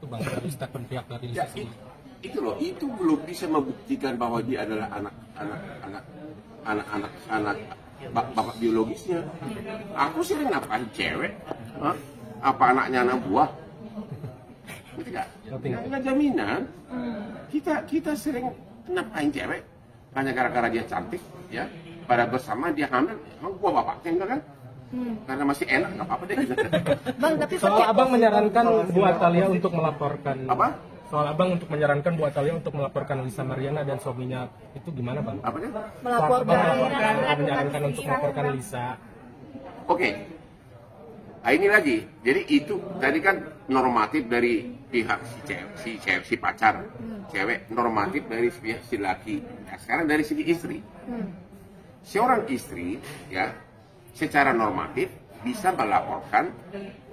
bang dari statement pihak dari Ya, Lisa sendiri? itu loh, itu belum bisa membuktikan bahwa dia adalah anak bapak biologisnya. Aku sering ngapain cewek? Hah? Apa anaknya anak buah? Ngerti nggak? Nggak jaminan. Kita sering ngapain cewek? Hanya gara-gara dia cantik, ya. Pada bersama dia hamil, emang gua bapaknya enggak kan? Karena masih enak, nggak apa-apa deh. Bang, tapi Soal abang menyarankan Bu Atalia untuk melaporkan Apa? Soal abang untuk menyarankan Bu Atalia untuk melaporkan Lisa Mariana dan suaminya itu gimana bang? Apa dia? Menyarankan untuk melaporkan Lisa. Oke. Nah, ini lagi. Jadi itu tadi kan normatif dari pihak si pacar, cewek, normatif dari pihak si laki. Nah, sekarang dari segi istri. Seorang istri, ya, secara normatif bisa melaporkan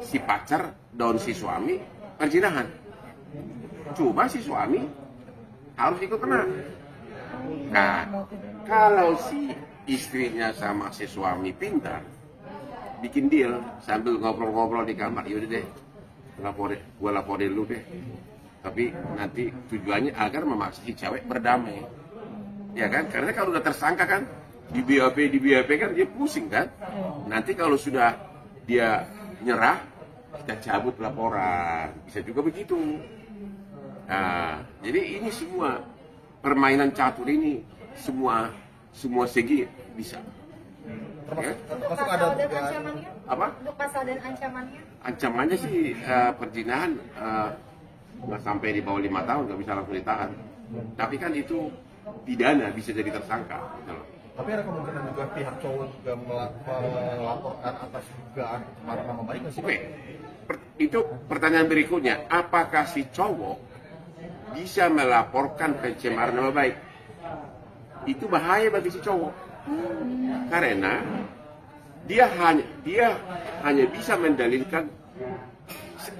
si pacar dan si suami perzinahan. Cuma si suami harus ikut kena. Nah, kalau si istrinya sama si suami pintar, bikin deal sambil ngobrol-ngobrol di kamar, yaudah deh, gua laporin lu deh. Tapi nanti tujuannya agar memaksa si cewek berdamai, ya kan? Karena kalau udah tersangka kan, di BAP kan dia pusing kan. Nanti kalau sudah dia nyerah, kita cabut laporan, bisa juga begitu. Nah, jadi ini semua permainan catur ini semua segi bisa. termasuk ada juga Apa? untuk pasal dan ancamannya. Ancamannya sih perzinahan nggak sampai di bawah 5 tahun, nggak bisa langsung ditahan. Tapi kan itu pidana, bisa jadi tersangka. Gitu loh. Tapi ada kemungkinan juga pihak cowok juga melaporkan atas dugaan pencemaran nama baik nggak sih? Oke, itu pertanyaan berikutnya. Apakah si cowok bisa melaporkan pencemaran nama baik? Itu bahaya bagi si cowok. Karena dia hanya bisa mendalilkan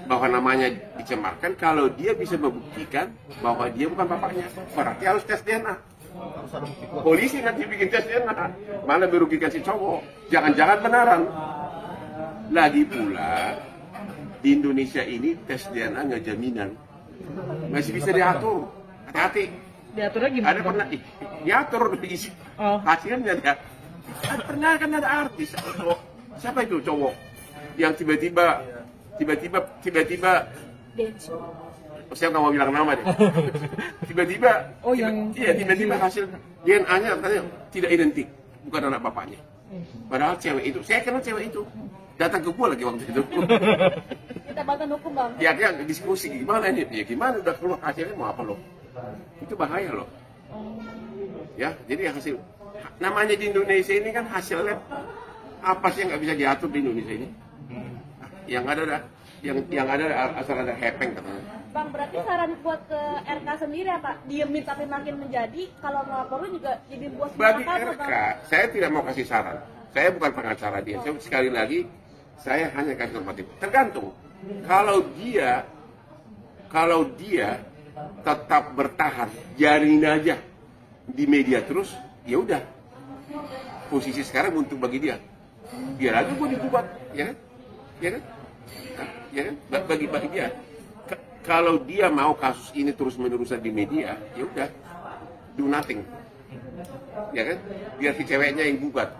bahwa namanya dicemarkan kalau dia bisa membuktikan bahwa dia bukan bapaknya. Berarti harus tes DNA. Polisi nanti bikin tes DNA, malah merugikan si cowok. Jangan-jangan benaran. Lagi pula di Indonesia ini tes DNA nggak jaminan, masih bisa diatur. Hati-hati. Diaturnya gimana? Ada pernah diatur diisi hasilnya dia. Pernah kan ada artis, siapa itu cowok yang tiba-tiba saya nggak mau bilang nama deh. Tiba-tiba hasil DNA-nya katanya tidak identik, bukan anak bapaknya. Padahal cewek itu, saya kenal cewek itu, datang ke gua lagi waktu itu. Kita bantu hukum bang. Ya dia diskusi gimana ini, ya gimana udah keluar hasilnya mau apa loh? Itu bahaya loh. Ya, jadi hasil namanya di Indonesia ini kan hasilnya apa sih yang nggak bisa diatur di Indonesia ini? Yang ada asal ada hepeng katanya. Bang, berarti saran buat ke RK sendiri apa? Diemin tapi makin menjadi, kalau ngelaporin juga jadi buat Bagi RK, saya tidak mau kasih saran. Saya bukan pengacara dia. Saya, sekali lagi, saya hanya kasih normatif. Tergantung. Kalau dia tetap bertahan, jalin aja di media terus, ya udah. Posisi sekarang untung bagi dia. Biar aja gue digugat, ya kan? Ya kan? Ya kan? Bagi dia. Kalau dia mau kasus ini terus-menerusan di media, ya udah, do nothing, ya kan? Biar si ceweknya yang gugat,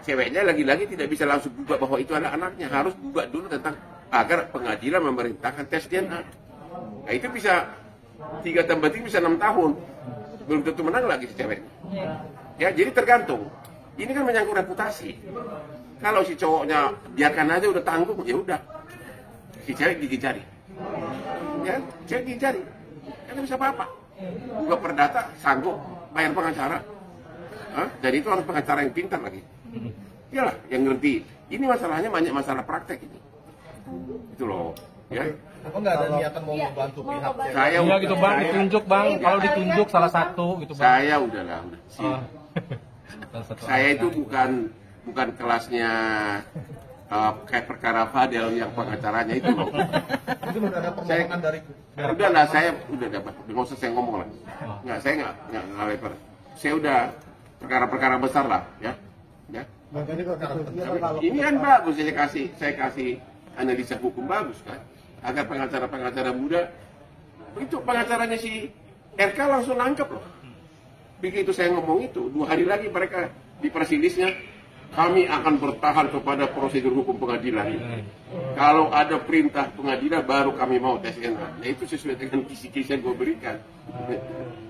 ceweknya lagi-lagi tidak bisa langsung gugat bahwa itu adalah anaknya, harus gugat dulu tentang agar pengadilan memerintahkan tes DNA. Nah itu bisa 3 tambah 3 bisa 6 tahun, belum tentu menang lagi si cewek. Ya jadi tergantung. Ini kan menyangkut reputasi. Kalau si cowoknya biarkan aja udah tanggung, ya udah. Si cewek gigi jari, ya, cewek gigi jari, kan bisa apa-apa. Juga perdata sanggup bayar pengacara, jadi itu harus pengacara yang pintar lagi. Iyalah, yang ngerti. Ini masalahnya banyak masalah praktek ini, itu loh, ya. Apa nggak ada niatan mau membantu pihak cewek? Saya Iya gitu bang, ditunjuk bang. Kalau ditunjuk salah satu gitu bang. Saya udah. Saya itu bukan kelasnya kayak perkara Fadel yang pengacaranya itu loh. Mungkin udah ada permohonan dari. Udahlah, saya udah dapat. Nggak usah saya ngomong lah. Nggak, saya nggak lebar. Saya udah perkara-perkara besar lah, ya. Ini kan bagus, saya kasih analisa hukum bagus kan. agar pengacara-pengacara muda, itu pengacaranya si RK langsung nangkep loh. Begitu saya ngomong itu, 2 hari lagi mereka di presilisnya, kami akan bertahan kepada prosedur hukum pengadilan. Kalau ada perintah pengadilan baru kami mau tes DNA. Nah itu sesuai dengan kisi-kisi yang gue berikan.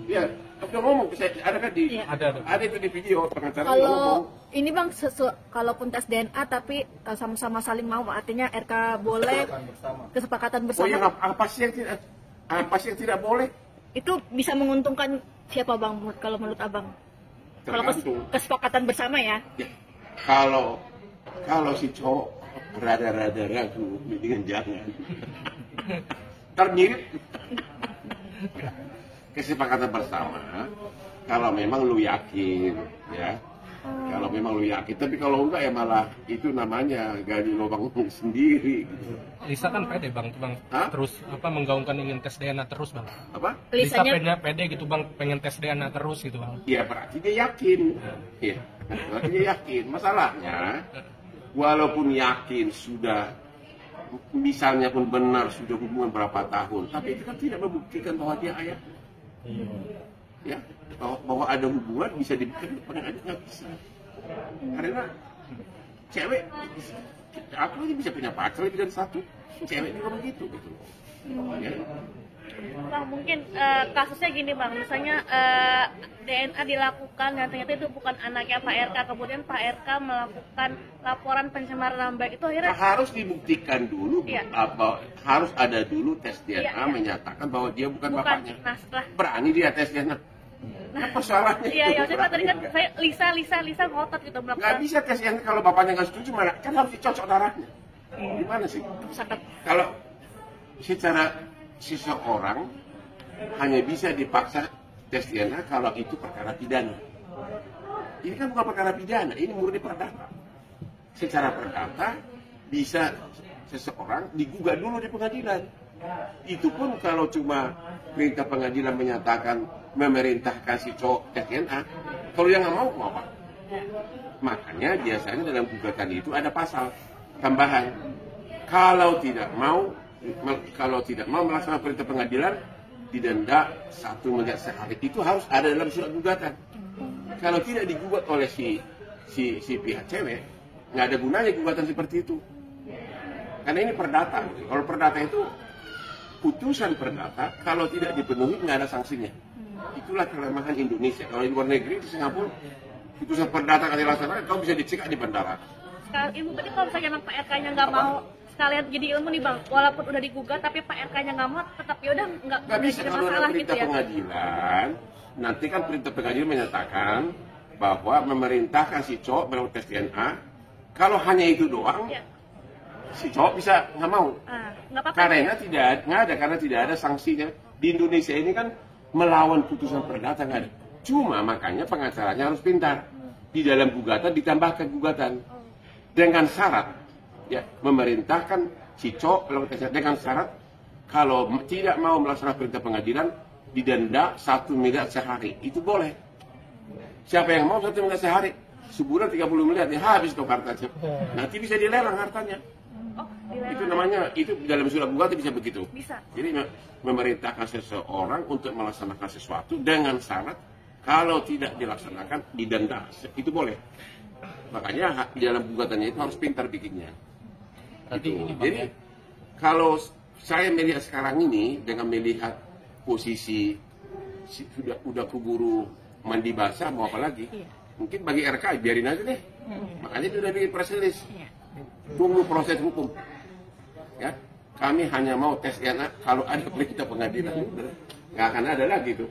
Ya, udah ngomong, ada kan di, ada itu di video pengacara ngomong. Kalau ini bang, kalaupun tes DNA tapi sama-sama saling mau, artinya RK boleh kesepakatan bersama. Oh ya, apa sih yang tidak boleh? Itu bisa menguntungkan siapa bang? Kalau menurut abang? Kalau Tergantung. kesepakatan bersama ya. Ya, kalau si cowok rada-rada ragu, mendingan jangan. Termirip kesepakatan bersama. Kalau memang lu yakin, ya. Kalau memang lu yakin, tapi kalau enggak ya malah itu namanya gali lubang sendiri. Gitu. Lisa kan pede bang, Hah? terus bergaungkan ingin tes DNA terus bang. Apa? Lisa Lisanya pede gitu bang, pengen tes DNA terus gitu bang. Ya berarti dia yakin. Ya, berarti dia yakin. Masalahnya, walaupun yakin sudah, misalnya pun benar sudah hubungan berapa tahun, tapi itu kan tidak membuktikan bahwa dia ayah. Ya, bahwa ada hubungan bisa dibuktikan, pengadilan nggak bisa. Karena cewek, aku aja bisa punya pacar lebih dari satu, cewek juga begitu, gitu. Ya. Bang, mungkin kasusnya gini bang, misalnya DNA dilakukan dan ternyata itu bukan anaknya Pak RK, kemudian Pak RK melakukan laporan pencemaran nama baik, itu akhirnya Harus dibuktikan dulu, Iya. harus ada dulu tes DNA Iya, iya. menyatakan bahwa dia bukan bapaknya. Nah setelah Berani dia tes DNA. Nah, persoalannya iya ya itu maksudnya tadi kan berani saya Lisa ngotot gitu nggak melakukan bisa tes DNA kalau bapaknya nggak setuju, malah kan harus dicocok darahnya. Gimana sih? sangat Kalau secara seseorang hanya bisa dipaksa tes DNA kalau itu perkara pidana. Ini kan bukan perkara pidana, ini murni perdata. Secara perdata bisa seseorang digugat dulu di pengadilan. Itu pun kalau cuma perintah pengadilan menyatakan memerintahkan si cowok tes DNA. Kalau yang nggak mau apa? Makanya biasanya dalam gugatan itu ada pasal tambahan. Kalau tidak mau melaksanakan perintah pengadilan, didenda 1 miliar sehari. Itu harus ada dalam surat gugatan. Kalau tidak digugat oleh si pihak cewek, nggak ada gunanya gugatan seperti itu. Karena ini perdata. Kalau perdata itu putusan perdata, kalau tidak dipenuhi nggak ada sanksinya. Itulah kelemahan Indonesia. Kalau di luar negeri, di Singapura, putusan perdata kalau dilaksanakan, kau bisa dicegah di bandara. sekarang ilmu. Berarti kalau misalnya emang Pak RK-nya nggak mau sekalian jadi ilmu nih bang, walaupun udah digugat tapi Pak RK-nya nggak mau, tetap yaudah Nggak bisa jadi kalau ada masalah perintah gitu ya. pengadilan. Nanti kan perintah pengadilan menyatakan bahwa memerintahkan si cowok melakukan tes DNA. Kalau hanya itu doang, Iya. si cowok bisa nggak mau. Nggak apa-apa. Karena tidak ada sanksinya. Di Indonesia ini kan melawan putusan perdata nggak ada. Cuma makanya pengacaranya harus pintar. Di dalam gugatan ditambahkan gugatan dengan syarat, ya, memerintahkan si cowok melakukan tes DNA dengan syarat kalau tidak mau melaksanakan perintah pengadilan didenda 1 miliar sehari. Itu boleh. Siapa yang mau 1 miliar sehari? Sebulan 30 miliar, ya habis tuh hartanya. Nanti bisa dilelang hartanya. Oh, dilarang. Itu namanya, itu dalam surat gugatan bisa begitu. Bisa. Jadi memerintahkan seseorang untuk melaksanakan sesuatu dengan syarat kalau tidak dilaksanakan didenda. Itu boleh. Makanya di dalam gugatannya itu harus pintar bikinnya. Berarti Gitu. ini Bang, Jadi ya? kalau saya melihat sekarang ini dengan melihat posisi udah keburu mandi basah mau apa lagi? Mungkin bagi RK biarin aja deh. Makanya itu udah bikin press release. Tunggu proses hukum. Ya, kami hanya mau tes DNA kalau ada perintah pengadilan. Nggak akan ada lagi tuh.